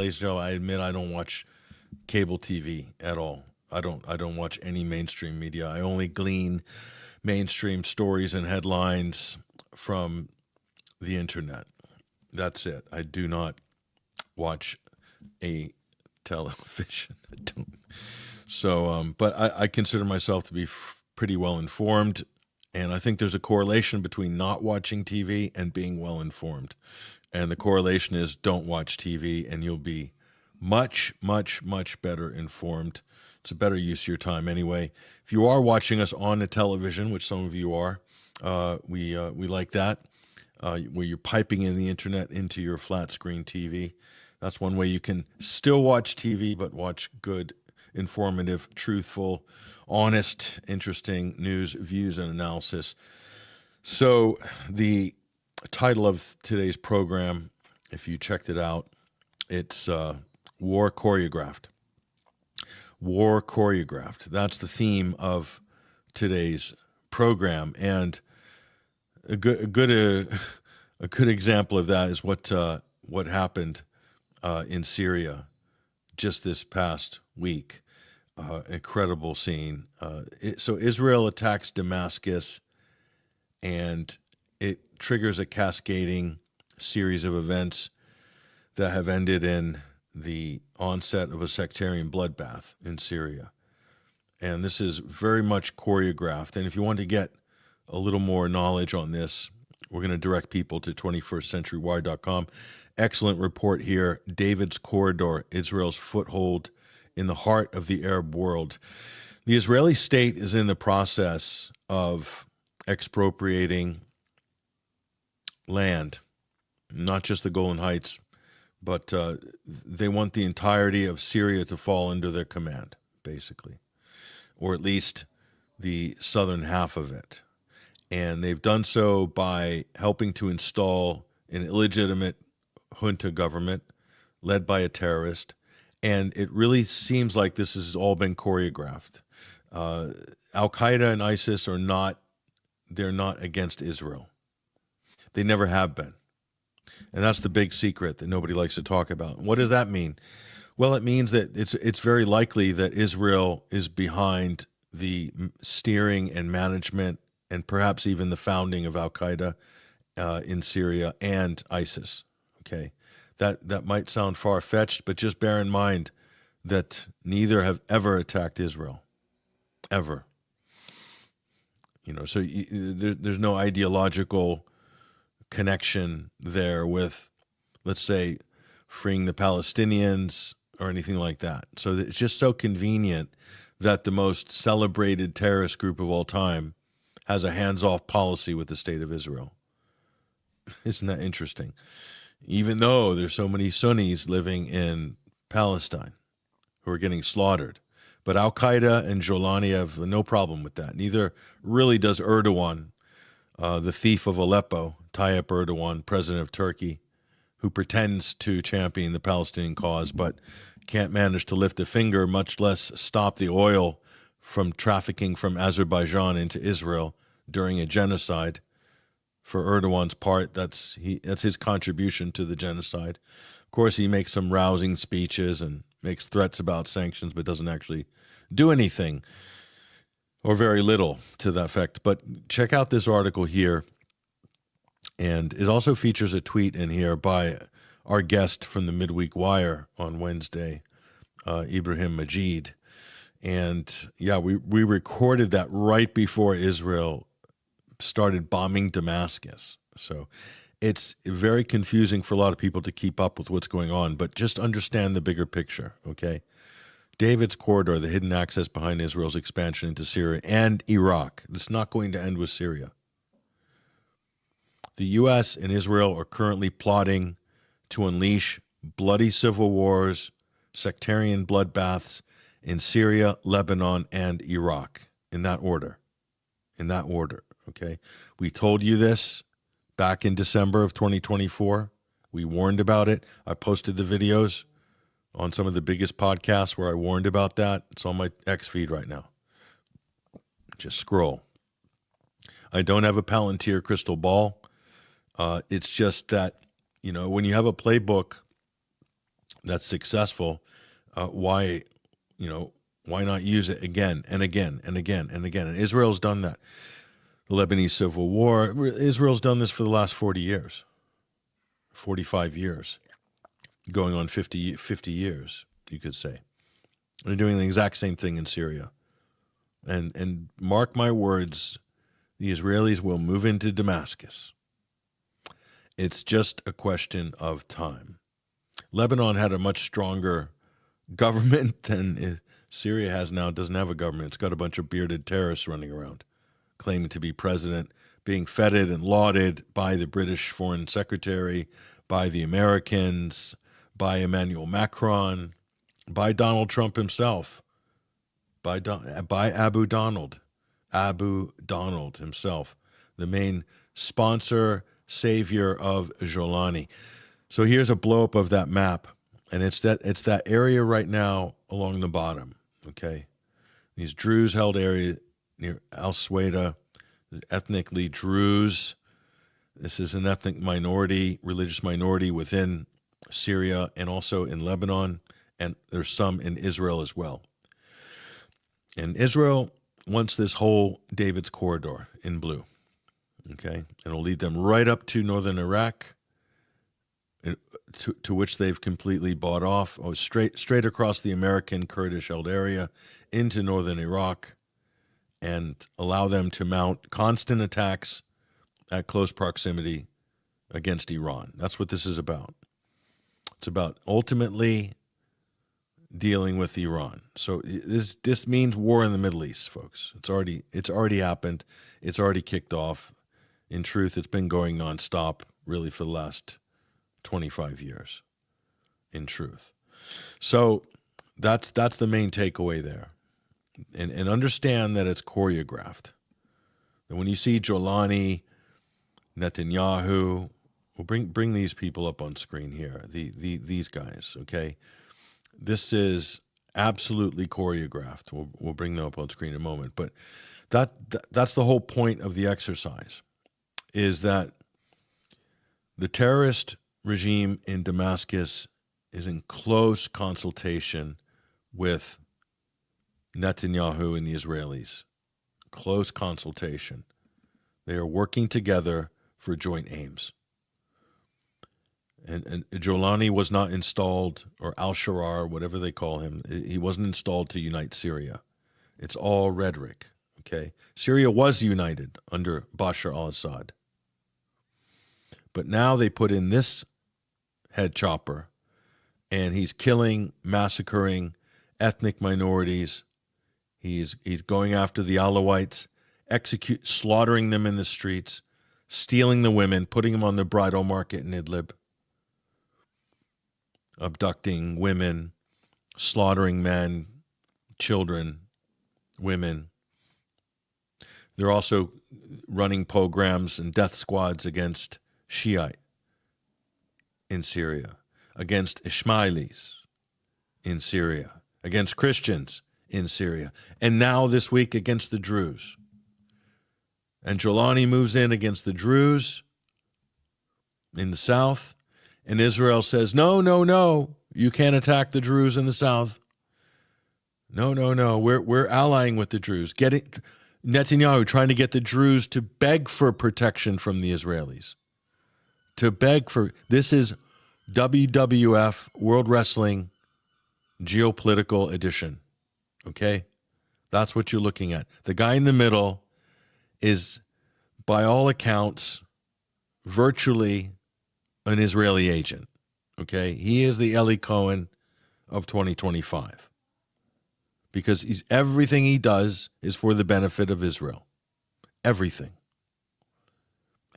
ladies and gentlemen, I admit I don't watch cable TV at all. I don't watch any mainstream media. I only glean mainstream stories and headlines from the internet. That's it. I do not watch a television. I don't. So, but I consider myself to be pretty well informed, and I think there's a correlation between not watching TV and being well informed. And the correlation is don't watch TV, and you'll be much, much, much better informed. It's a better use of your time anyway. If you are watching us on the television, which some of you are, we like that. Where you're piping in the internet into your flat screen TV. That's one way you can still watch TV, but watch good, informative, truthful, honest, interesting news, views, and analysis. So the title of today's program, if you checked it out, it's War Choreographed. War Choreographed. That's the theme of today's program, and a good example of that is what happened in Syria just this past week. Incredible scene. So Israel attacks Damascus, and it triggers a cascading series of events that have ended in the onset of a sectarian bloodbath in Syria. And this is very much choreographed. And if you want to get a little more knowledge on this, we're going to direct people to 21stcenturywire.com. Excellent report here. David's Corridor, Israel's foothold in the heart of the Arab world. The Israeli state is in the process of expropriating land, not just the Golan Heights, but they want the entirety of Syria to fall under their command, basically, or at least the southern half of it. And they've done so by helping to install an illegitimate junta government led by a terrorist. And it really seems like this has all been choreographed. Al-Qaeda and ISIS they're not against Israel. They never have been. And that's the big secret that nobody likes to talk about. What does that mean? Well, it means that it's very likely that Israel is behind the steering and management and perhaps even the founding of Al-Qaeda in Syria and ISIS. Okay, that might sound far-fetched, but just bear in mind that neither have ever attacked Israel, ever. So there's no ideological connection there with, let's say, freeing the Palestinians or anything like that. So it's just so convenient that the most celebrated terrorist group of all time has a hands-off policy with the state of Israel. Isn't that interesting? Even though there's so many Sunnis living in Palestine who are getting slaughtered. But Al-Qaeda and Jolani have no problem with that. Neither really does Erdogan, the thief of Aleppo, Tayyip Erdogan, president of Turkey, who pretends to champion the Palestinian cause, but can't manage to lift a finger, much less stop the oil from trafficking from Azerbaijan into Israel during a genocide. For Erdogan's part, that's his contribution to the genocide. Of course, he makes some rousing speeches and makes threats about sanctions, but doesn't actually do anything, or very little to that effect. But check out this article here. And it also features a tweet in here by our guest from the Midweek Wire on Wednesday, Ibrahim Majid. And yeah, we recorded that right before Israel started bombing Damascus. So it's very confusing for a lot of people to keep up with what's going on, but just understand the bigger picture, okay? David's Corridor, the hidden access behind Israel's expansion into Syria and Iraq. It's not going to end with Syria. The U.S. and Israel are currently plotting to unleash bloody civil wars, sectarian bloodbaths in Syria, Lebanon, and Iraq, in that order. In that order, okay? We told you this back in December of 2024. We warned about it. I posted the videos on some of the biggest podcasts where I warned about that. It's on my X feed right now. Just scroll. I don't have a Palantir crystal ball. It's just that, when you have a playbook that's successful, why, why not use it again and again and again and again? And Israel's done that. The Lebanese Civil War, Israel's done this for the last 40 years, 45 years, going on 50 years, you could say. They're doing the exact same thing in Syria. And mark my words, the Israelis will move into Damascus. It's just a question of time. Lebanon had a much stronger government than Syria has now. It doesn't have a government. It's got a bunch of bearded terrorists running around, claiming to be president, being feted and lauded by the British Foreign Secretary, by the Americans, by Emmanuel Macron, by Donald Trump himself, by Abu Donald himself, the main sponsor, savior of Jolani. So here's a blow-up of that map, and it's that area right now along the bottom, okay? These Druze-held area near Al-Suwaida, ethnically Druze. This is an ethnic minority, religious minority within Syria and also in Lebanon, and there's some in Israel as well. And Israel wants this whole David's corridor in blue, okay? And it'll lead them right up to northern Iraq, to which they've completely bought off, straight across the American Kurdish-held area into northern Iraq, and allow them to mount constant attacks at close proximity against Iran. That's what this is about. It's about ultimately dealing with Iran. So this means war in the Middle East, folks. It's already happened. It's already kicked off. In truth, it's been going nonstop, really, for the last 25 years. In truth, so that's the main takeaway there, and understand that it's choreographed. And when you see Jolani, Netanyahu, we'll bring these people up on screen here. These guys, okay. This is absolutely choreographed. We'll bring them up on screen in a moment. But that's the whole point of the exercise, is that the terrorist regime in Damascus is in close consultation with Netanyahu and the Israelis. Close consultation. They are working together for joint aims. And Jolani was not installed, or al-Sharar, whatever they call him. He wasn't installed to unite Syria. It's all rhetoric, okay? Syria was united under Bashar al-Assad. But now they put in this head chopper, and he's killing, massacring ethnic minorities. He's going after the Alawites, slaughtering them in the streets, stealing the women, putting them on the bridal market in Idlib, abducting women, slaughtering men, children, women. They're also running pogroms and death squads against Shiite in Syria, against Ismailis in Syria, against Christians in Syria, and now this week against the Druze. And Jolani moves in against the Druze in the south, and Israel says, no, you can't attack the Druze in the south. No, we're allying with the Druze. Netanyahu trying to get the Druze to beg for protection from the Israelis. This is WWF, World Wrestling, Geopolitical Edition. Okay? That's what you're looking at. The guy in the middle is, by all accounts, virtually an Israeli agent. Okay? He is the Eli Cohen of 2025. Because everything he does is for the benefit of Israel. Everything.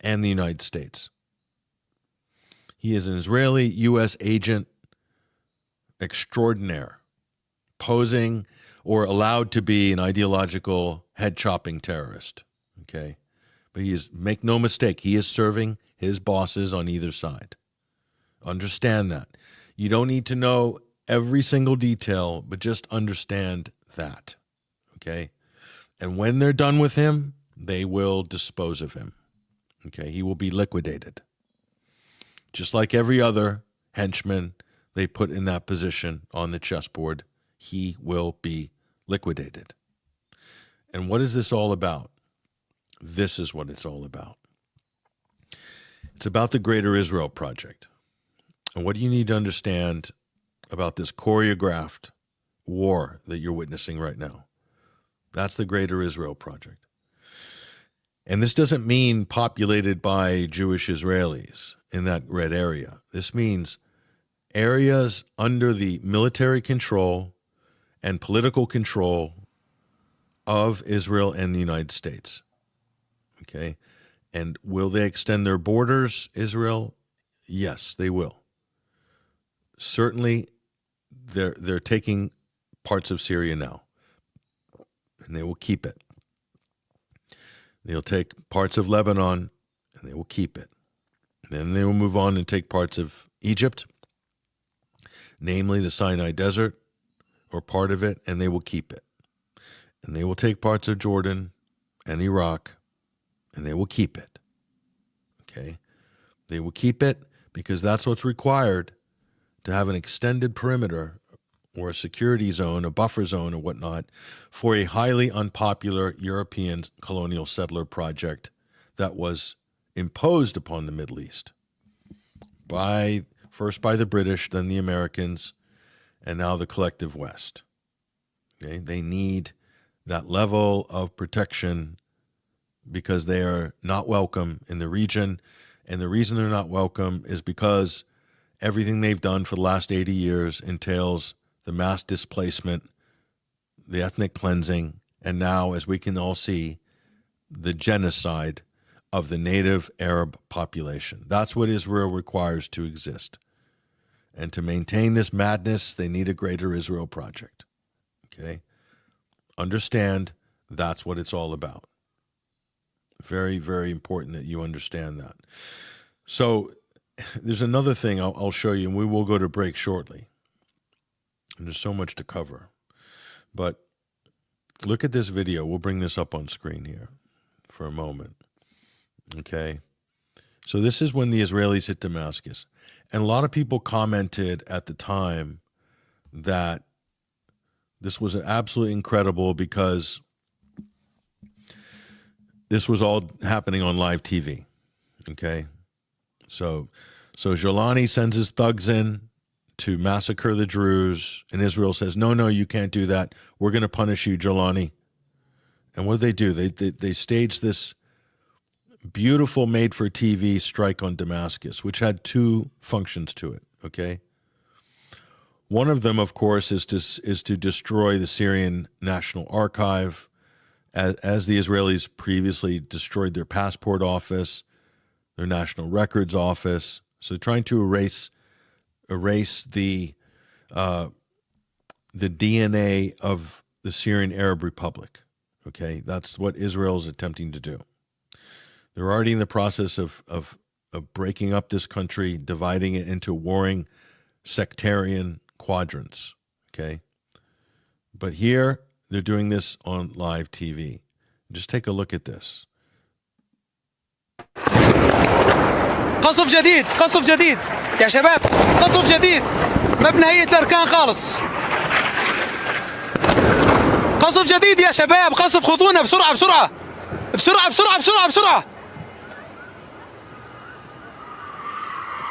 And the United States. He is an Israeli U.S. agent extraordinaire, posing or allowed to be an ideological head-chopping terrorist. Okay? But make no mistake, he is serving his bosses on either side. Understand that. You don't need to know every single detail, but just understand that. Okay? And when they're done with him, they will dispose of him. Okay? He will be liquidated. Just like every other henchman they put in that position on the chessboard, he will be liquidated. And what is this all about? This is what it's all about. It's about the Greater Israel Project. And what do you need to understand about this choreographed war that you're witnessing right now? That's the Greater Israel Project. And this doesn't mean populated by Jewish Israelis in that red area. This means areas under the military control and political control of Israel and the United States. Okay? And will they extend their borders, Israel? Yes, they will. Certainly, they're taking parts of Syria now, and they will keep it. They'll take parts of Lebanon, and they will keep it. Then they will move on and take parts of Egypt, namely the Sinai Desert, or part of it, and they will keep it. And they will take parts of Jordan and Iraq, and they will keep it. Okay? They will keep it because that's what's required to have an extended perimeter or a security zone, a buffer zone or whatnot, for a highly unpopular European colonial settler project that was imposed upon the Middle East first by the British, then the Americans, and now the collective West. Okay? They need that level of protection because they are not welcome in the region. And the reason they're not welcome is because everything they've done for the last 80 years entails the mass displacement, the ethnic cleansing, and now, as we can all see, the genocide of the native Arab population. That's what Israel requires to exist. And to maintain this madness, they need a Greater Israel Project. Okay? Understand that's what it's all about. Very, very important that you understand that. So there's another thing I'll show you, and we will go to break shortly. And there's so much to cover. But look at this video. We'll bring this up on screen here for a moment. Okay? So this is when the Israelis hit Damascus. And a lot of people commented at the time that this was absolutely incredible because this was all happening on live TV. Okay? So Jolani sends his thugs in to massacre the Druze, and Israel says, no, you can't do that. We're going to punish you, Jolani. And what do? They staged this beautiful made-for-TV strike on Damascus, which had two functions to it, okay? One of them, of course, is to destroy the Syrian National Archive, as the Israelis previously destroyed their passport office, their national records office. So trying to erase the DNA of the Syrian Arab Republic. Okay, that's what Israel is attempting to do. They're already in the process of breaking up this country, dividing it into warring sectarian quadrants. Okay, but here they're doing this on live TV. Just take a look at this. قصف جديد يا شباب، قصف جديد مبنى هيئة الأركان خالص. قصف جديد يا شباب، قصف، خذونا بسرعة بسرعة بسرعة بسرعة بسرعة بسرعة.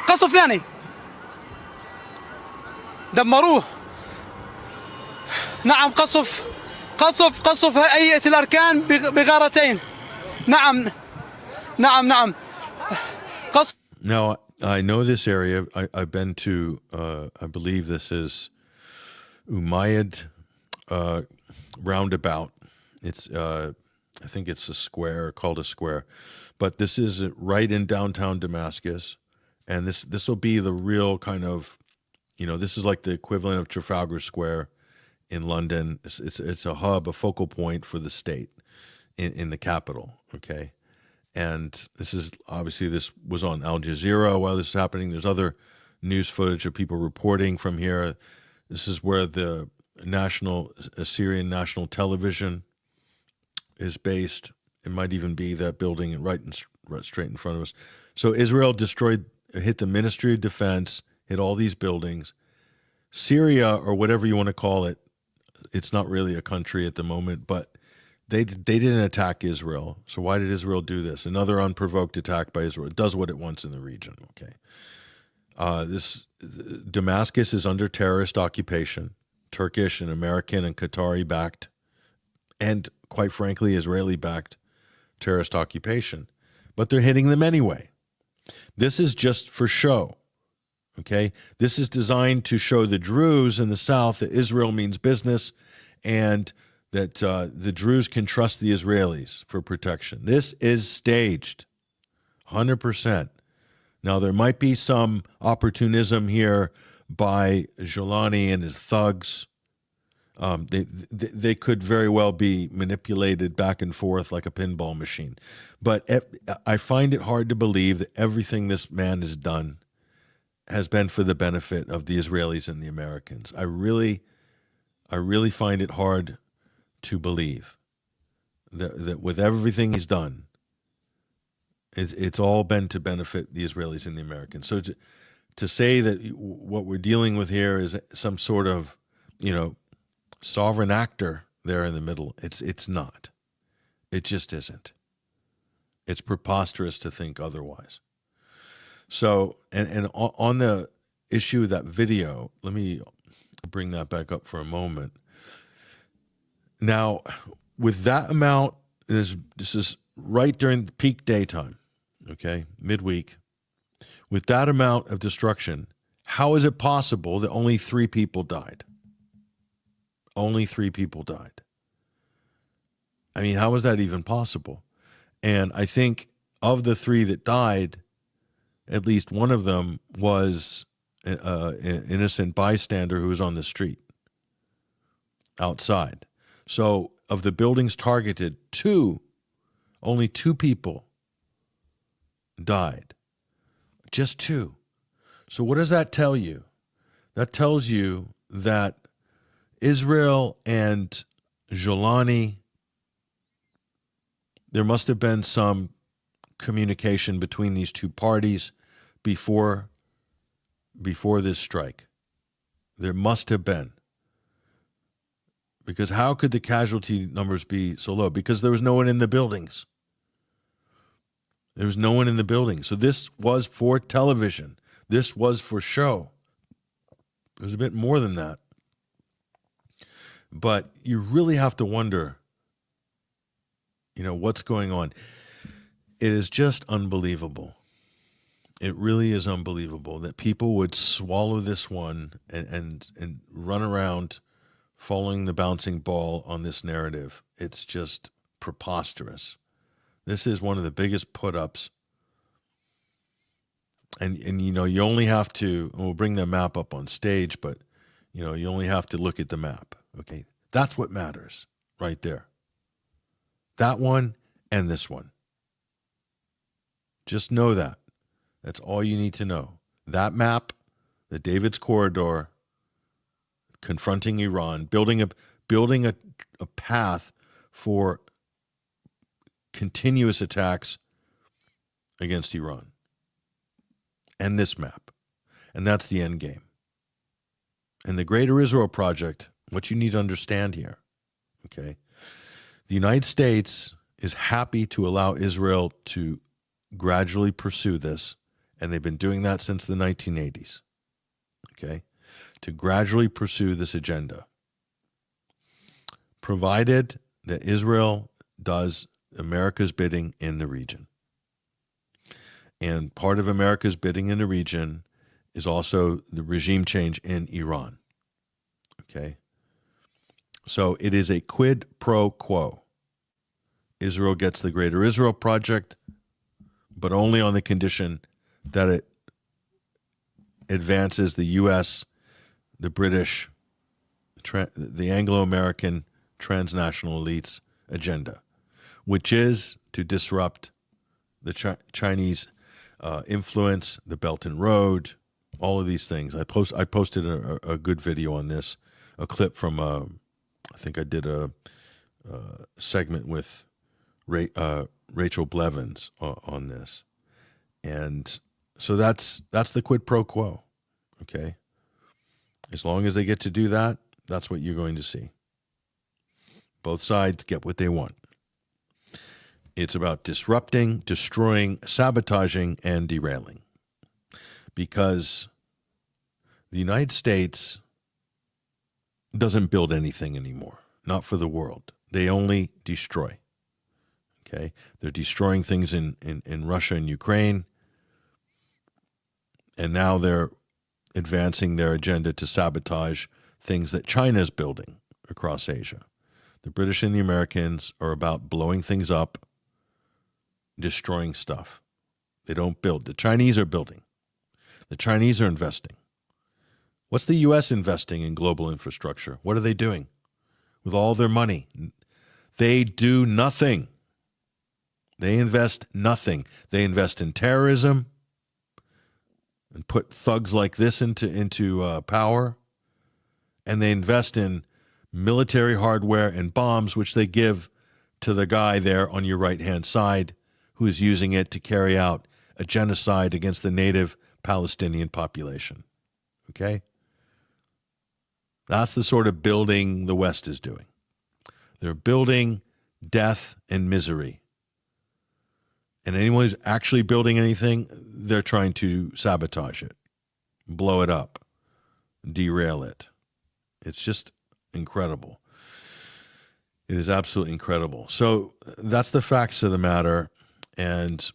قصف ثاني، دمروه. نعم، قصف هيئة الأركان بغارتين. نعم قصف. Now, I know this area. I've been to, I believe this is Umayyad roundabout. It's, I think it's a square, called a square. But this is right in downtown Damascus. And this will be the real kind of, this is like the equivalent of Trafalgar Square in London. It's a hub, a focal point for the state in the capital, okay? And this was on Al Jazeera while this is happening. There's other news footage of people reporting from here. This is where the Syrian National Television is based. It might even be that building right straight in front of us. So Israel hit the Ministry of Defense, hit all these buildings, Syria, or whatever you want to call it, it's not really a country at the moment, but they didn't attack Israel. So why did Israel do this? Another unprovoked attack by Israel. It does what it wants in the region. Okay. This Damascus is under terrorist occupation, Turkish and American and Qatari backed, and quite frankly, Israeli backed terrorist occupation. But they're hitting them anyway. This is just for show. Okay, this is designed to show the Druze in the south that Israel means business, and that the Druze can trust the Israelis for protection. This is staged, 100%. Now, there might be some opportunism here by Jolani and his thugs. They could very well be manipulated back and forth like a pinball machine. But I find it hard to believe that everything this man has done has been for the benefit of the Israelis and the Americans. I really find it hard to believe that with everything he's done, it's all been to benefit the Israelis and the Americans. So to say that what we're dealing with here is some sort of, sovereign actor there in the middle, it's not. It just isn't. It's preposterous to think otherwise. So, and on the issue of that video, let me bring that back up for a moment. Now, with that amount, this is right during the peak daytime, okay, midweek. With that amount of destruction, how is it possible that only 3 people died? Only 3 people died. I mean, how is that even possible? And I think of the 3 that died, at least one of them was an innocent bystander who was on the street outside. So of the buildings targeted, only 2 people died. Just 2. So what does that tell you? That tells you that Israel and Jolani, there must have been some communication between these 2 parties before this strike. There must have been. Because how could the casualty numbers be so low? Because there was no one in the buildings. There was no one in the building. So this was for television. This was for show. It was a bit more than that. But you really have to wonder, what's going on. It is just unbelievable. It really is unbelievable that people would swallow this one and run around following the bouncing ball on this narrative. It's just preposterous. This is one of the biggest put-ups. And you only have to, and we'll bring the map up on stage, but, you only have to look at the map, okay? That's what matters right there. That one and this one. Just know that. That's all you need to know. That map, the David's Corridor, confronting Iran, building a path for continuous attacks against Iran. And this map. And that's the end game. And the Greater Israel Project, what you need to understand here, okay? The United States is happy to allow Israel to gradually pursue this, and they've been doing that since the 1980s, okay? To gradually pursue this agenda, provided that Israel does America's bidding in the region. And part of America's bidding in the region is also the regime change in Iran, okay? So it is a quid pro quo. Israel gets the Greater Israel Project, but only on the condition that it advances the U.S., the British, the Anglo-American transnational elites agenda, which is to disrupt the Chinese influence, the Belt and Road, all of these things. I posted a good video on this, a clip from, I think I did a segment with Rachel Blevins on this. And so that's the quid pro quo, okay? As long as they get to do that, that's what you're going to see. Both sides get what they want. It's about disrupting, destroying, sabotaging, and derailing. Because the United States doesn't build anything anymore, not for the world. They only destroy. Okay? They're destroying things in Russia and Ukraine, and now they're advancing their agenda to sabotage things that China is building across Asia. The British and the Americans are about blowing things up, destroying stuff. They don't build. The Chinese are building. The Chinese are investing. What's the U.S. investing in global infrastructure? What are they doing with all their money? They do nothing. They invest nothing. They invest in terrorism and put thugs like this into power, and they invest in military hardware and bombs, which they give to the guy there on your right-hand side who is using it to carry out a genocide against the native Palestinian population. Okay? That's the sort of building the West is doing. They're building death and misery. And anyone who's actually building anything, they're trying to sabotage it, blow it up, derail it. It's just incredible. It is absolutely incredible. So that's the facts of the matter. And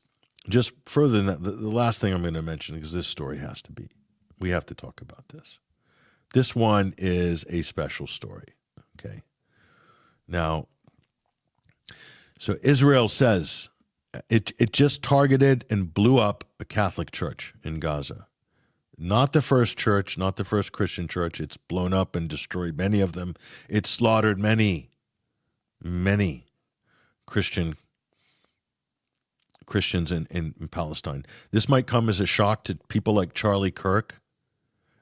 just further than that, the last thing I'm going to mention, because this story we have to talk about this. This one is a special story, okay? Now, so Israel says it just targeted and blew up a Catholic church in Gaza. Not the first church, not the first Christian church. It's blown up and destroyed many of them. It slaughtered many Christians in Palestine. This might come as a shock to people like Charlie Kirk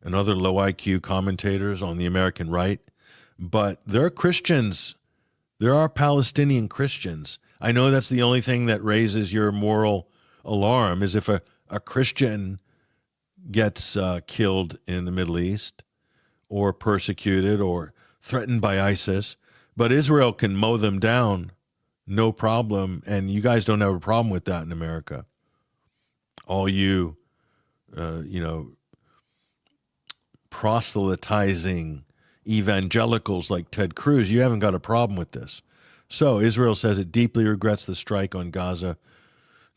and other low IQ commentators on the American right, but there are Christians, there are Palestinian Christians. I know that's the only thing that raises your moral alarm is if a Christian gets killed in the Middle East or persecuted or threatened by ISIS, but Israel can mow them down, no problem, and you guys don't have a problem with that in America. All you, proselytizing evangelicals like Ted Cruz, you haven't got a problem with this. So Israel says it deeply regrets the strike on Gaza.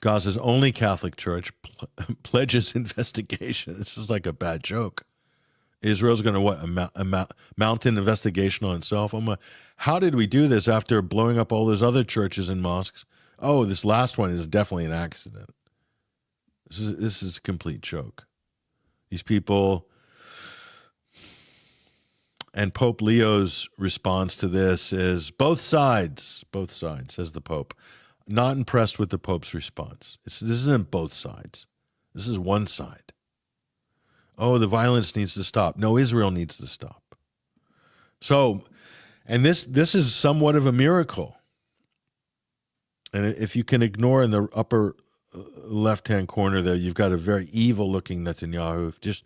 Gaza's only Catholic church pledges investigation. This is like a bad joke. Israel's going to mount an investigation on itself? How did we do this after blowing up all those other churches and mosques? Oh, this last one is definitely an accident. This is a complete joke. These people. And Pope Leo's response to this is both sides, says the Pope. Not impressed with the Pope's response. This isn't both sides. This is one side. Oh, the violence needs to stop. No, Israel needs to stop. So, and this is somewhat of a miracle. And if you can ignore in the upper left-hand corner there, you've got a very evil-looking Netanyahu.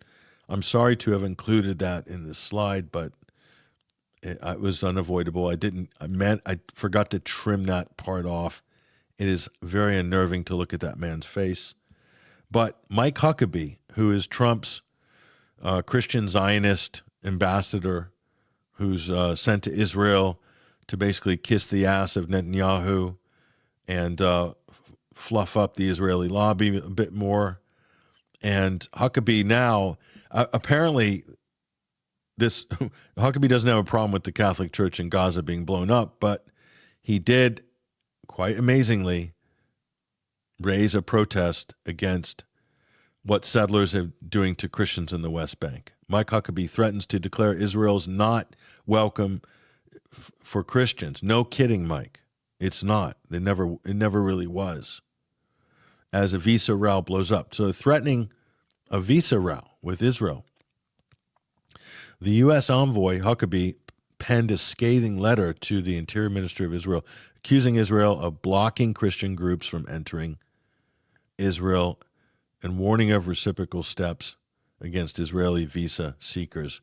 I'm sorry to have included that in this slide, but it was unavoidable. I forgot to trim that part off. It is very unnerving to look at that man's face. But Mike Huckabee, who is Trump's Christian Zionist ambassador, who's sent to Israel to basically kiss the ass of Netanyahu and fluff up the Israeli lobby a bit more. And Huckabee now, apparently, Huckabee doesn't have a problem with the Catholic Church in Gaza being blown up, but he did, quite amazingly, raise a protest against what settlers are doing to Christians in the West Bank. Mike Huckabee threatens to declare Israel's not welcome for Christians. No kidding, Mike. It's not. It never really was. As a visa row blows up. So threatening a visa row with Israel. The U.S. envoy, Huckabee, penned a scathing letter to the Interior Ministry of Israel, accusing Israel of blocking Christian groups from entering Israel and warning of reciprocal steps against Israeli visa seekers.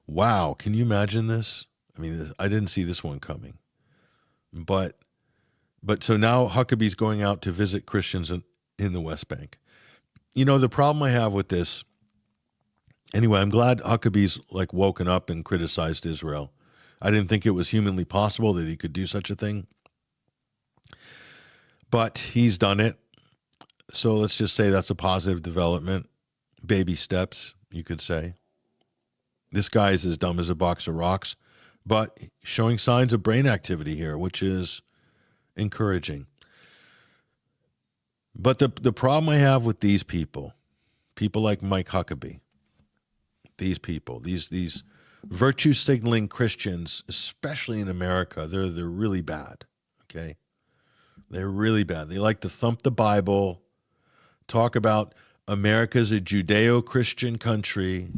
Wow, can you imagine this? I mean, I didn't see this one coming. But so now Huckabee's going out to visit Christians in the West Bank. You know, the problem I have with this, anyway, I'm glad Huckabee's like woken up and criticized Israel. I didn't think it was humanly possible that he could do such a thing. But he's done it. So let's just say that's a positive development. Baby steps, you could say. This guy is as dumb as a box of rocks, but showing signs of brain activity here, which is encouraging. But the problem I have with these people like Mike Huckabee, these people, these virtue signaling Christians, especially in America, they're really bad. Okay, they're really bad. They like to thump the Bible, talk about America's a Judeo-Christian country,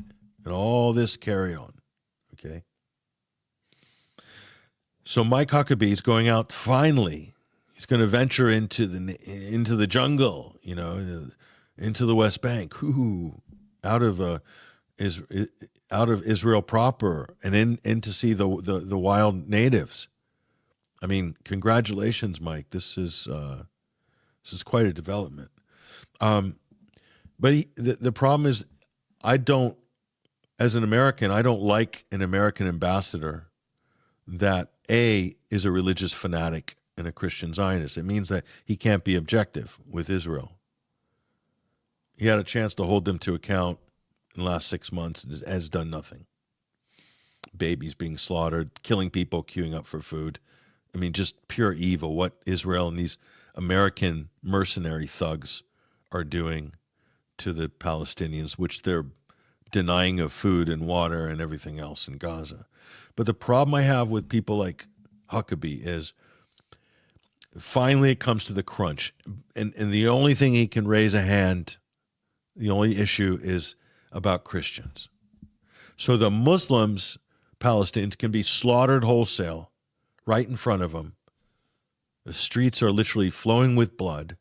and all this carry on. Okay. So Mike Huckabee is going out finally. He's going to venture into the jungle, you know, into the West Bank, out of Israel proper, and in to see the wild natives. I mean, congratulations, Mike. This is quite a development. But the problem is, as an American, I don't like an American ambassador that is a religious fanatic and a Christian Zionist. It means that he can't be objective with Israel. He had a chance to hold them to account in the last 6 months and has done nothing. Babies being slaughtered, killing people, queuing up for food. I mean, just pure evil, what Israel and these American mercenary thugs are doing to the Palestinians, which they're denying of food and water and everything else in Gaza. But the problem I have with people like Huckabee is finally it comes to the crunch. And the only thing he can raise a hand, the only issue is about Christians. So the Muslims, Palestinians, can be slaughtered wholesale right in front of him. The streets are literally flowing with blood,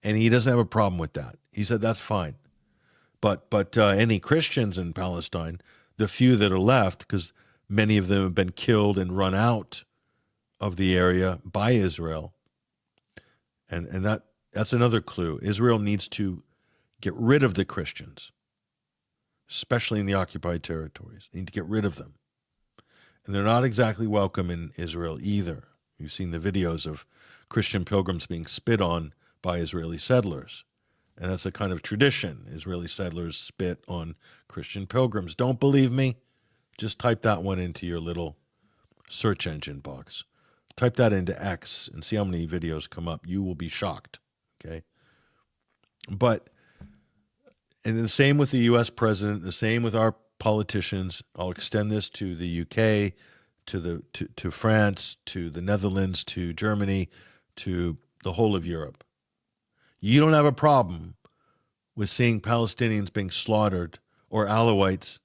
and he doesn't have a problem with that. He said that's fine. But any Christians in Palestine, the few that are left, because many of them have been killed and run out of the area by Israel, and that's another clue. Israel needs to get rid of the Christians, especially in the occupied territories. They need to get rid of them. And they're not exactly welcome in Israel either. You've seen the videos of Christian pilgrims being spit on by Israeli settlers. And that's a kind of tradition. Israeli settlers spit on Christian pilgrims. Don't believe me? Just type that one into your little search engine box. Type that into X and see how many videos come up. You will be shocked. Okay? And the same with the U.S. president, the same with our politicians. I'll extend this to the UK, to France, to the Netherlands, to Germany, to the whole of Europe. You don't have a problem with seeing Palestinians being slaughtered or Alawites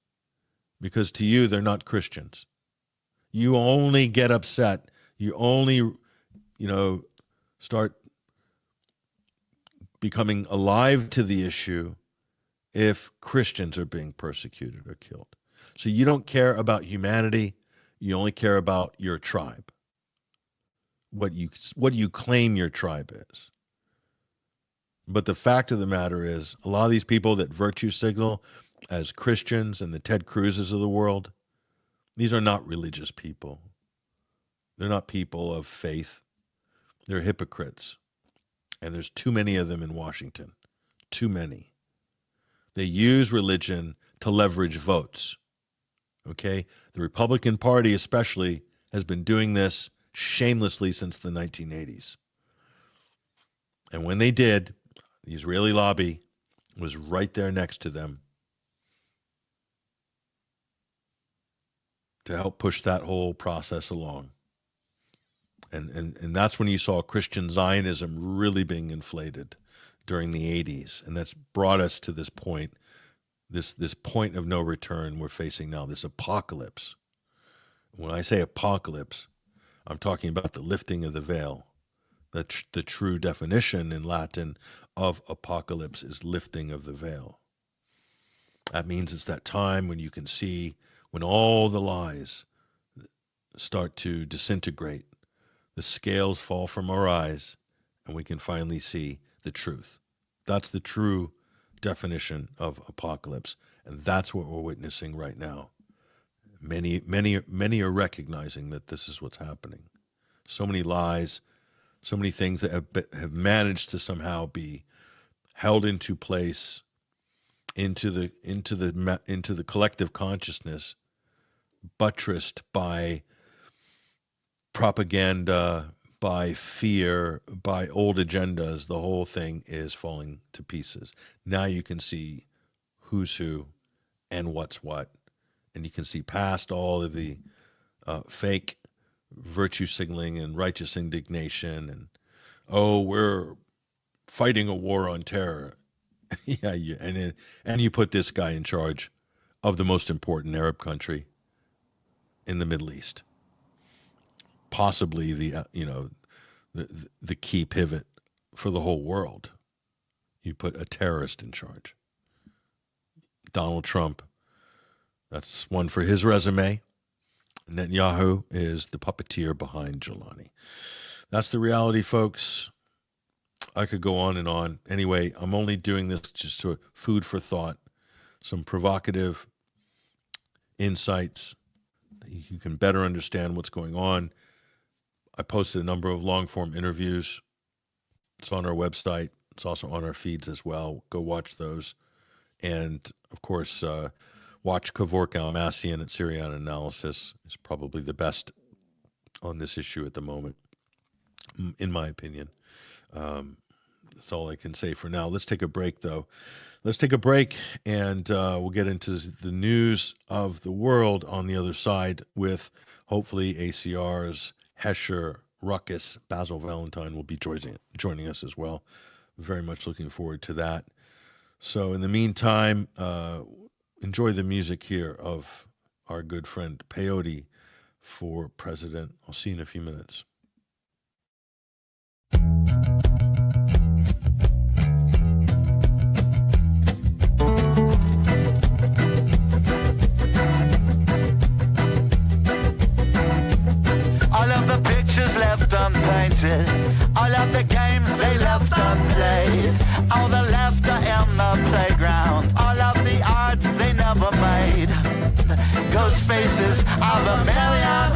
because to you they're not Christians. You only get upset. You only, start becoming alive to the issue if Christians are being persecuted or killed. So you don't care about humanity. You only care about your tribe. What you claim your tribe is. But the fact of the matter is, a lot of these people that virtue signal as Christians and the Ted Cruzes of the world, these are not religious people. They're not people of faith. They're hypocrites. And there's too many of them in Washington. Too many. They use religion to leverage votes. Okay? The Republican Party especially has been doing this shamelessly since the 1980s. And when they did, the Israeli lobby was right there next to them to help push that whole process along. And that's when you saw Christian Zionism really being inflated during the 80s. And that's brought us to this point, this point of no return we're facing now, this apocalypse. When I say apocalypse, I'm talking about the lifting of the veil. The true definition in Latin of apocalypse is lifting of the veil. That means it's that time when you can see when all the lies start to disintegrate, the scales fall from our eyes, and we can finally see the truth. That's the true definition of apocalypse, and that's what we're witnessing right now. Many are recognizing that this is what's happening. So many lies, so many things that have managed to somehow be held into place, into the collective consciousness, buttressed by propaganda, by fear, by old agendas. The whole thing is falling to pieces. Now you can see who's who and what's what, and you can see past all of the fake virtue signaling and righteous indignation and, oh, we're fighting a war on terror. Yeah, and you put this guy in charge of the most important Arab country in the Middle East, possibly the key pivot for the whole world. You put a terrorist in charge. Donald Trump, that's one for his resume. Netanyahu is the puppeteer behind Jelani. That's the reality, folks. I could go on and on. Anyway, I'm only doing this just to food for thought, some provocative insights. You can better understand what's going on. I posted a number of long-form interviews. It's on our website. It's also on our feeds as well. Go watch those. And, of course, watch Kevork Almassian at Syrian Analysis. Is probably the best on this issue at the moment, in my opinion. That's all I can say for now. Let's take a break, though. Let's take a break, and we'll get into the news of the world on the other side with, hopefully, ACR's Hesher Ruckus. Basil Valentine will be joining us as well. Very much looking forward to that. So in the meantime, enjoy the music here of our good friend Peyote for President. I'll see you in a few minutes. All of the pictures left unpainted, all of the games they left unplayed, all the laughter in the playground, all of the arts they never made. Ghost faces of a million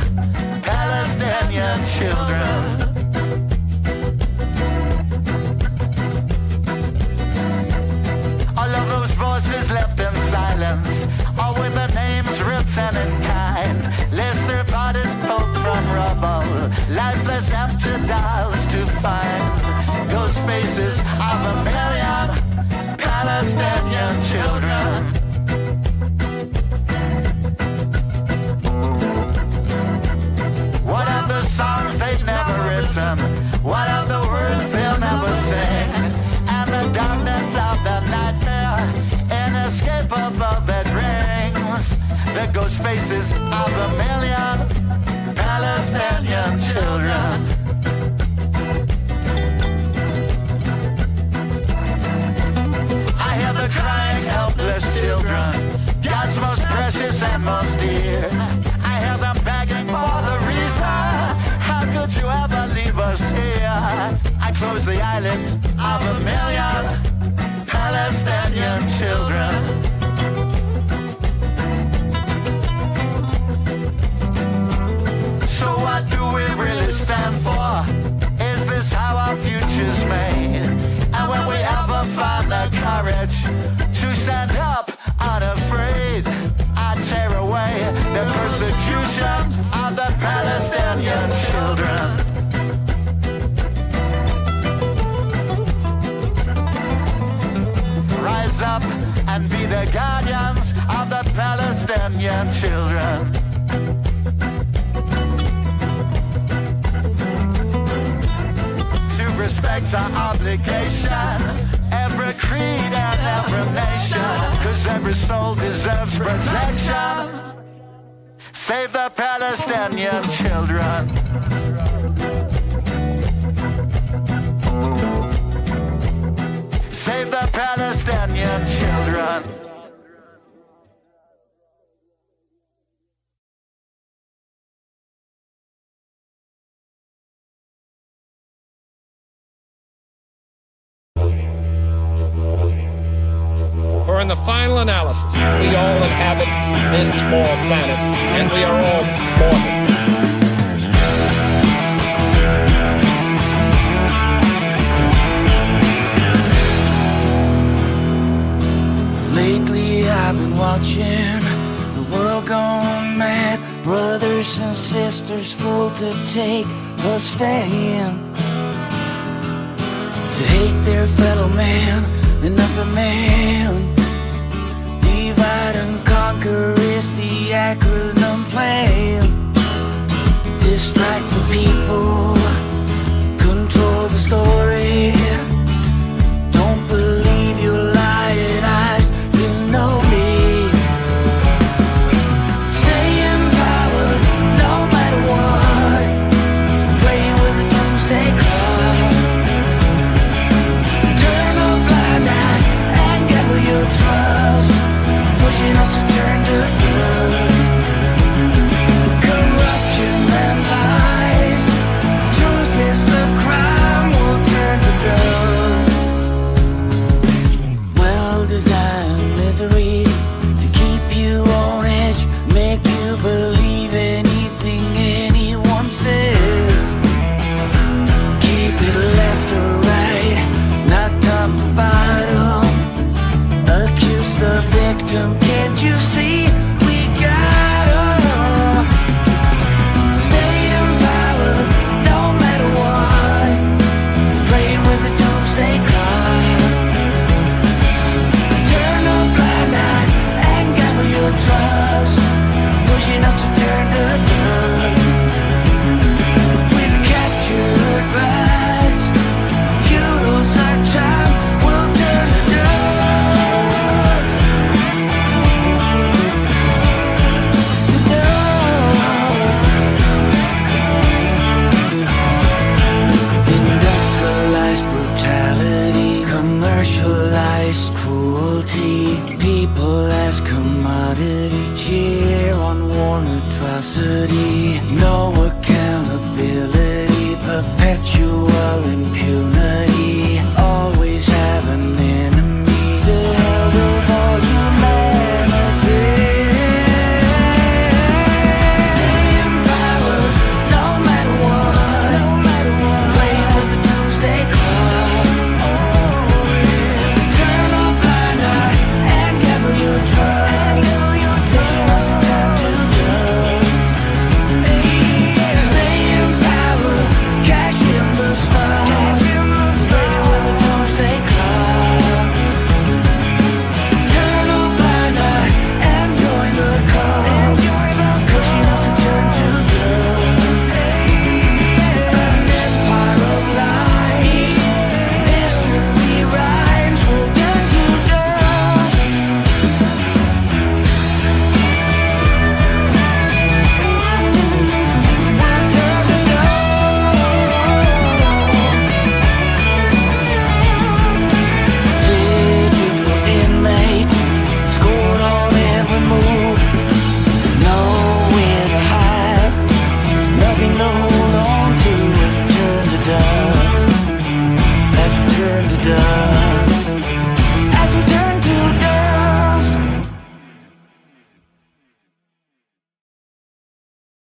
Palestinian children. All of those voices left in silence, all with their names written in kind, lest their bodies pulled from rubble, lifeless empty dolls to find. Ghost faces of a million Palestinian children. What are the songs they've never written? What are the words they'll never sing? And the darkness of the nightmare, inescapable that rings. The ghost faces of a million Palestinian children. I hear the crying, helpless children, God's most precious and most dear. I hear them begging for the reason. How could you ever leave us here? I close the eyelids of a million Palestinian children. So what do we really stand for? Is this how our future's made? And when we ever find the courage to stand up unafraid, I tear away the persecution of the Palestinian children. Rise up and be the guardians of the Palestinian children. To respect our obligation, every creed and every nation, 'cause every soul deserves protection. Save the Palestinian children. Save the Palestinian children. For in the final analysis, we all inhabit this small planet, and we are all mortal. Lately I've been watching the world gone mad. Brothers and sisters full to take a stand, to hate their fellow man, another man. Divide and conquer is the acronym plan. Distract the people, control the story. Don't believe your lying eyes, you know me. Stay in power no matter what. Playing with the doomsday clock. Turn a blind eye and gather your trust. Pushing us to turn to good. Corruption and lies. Truth is the crime will turn to good. Well-designed misery to keep you on edge, make you believe anything anyone says. Keep it left or right, not top to bottom. Accuse the victim, can't you see we got 'em? Stay in power no matter what. Playing with the doomsday clock. Turn a blind eye and gather your trust. Pushing us to turn to good. With captured rights, feudal time will turn to dust. Industrialized brutality, commercialized cruelty, people as commodity, cheer on war atrocity.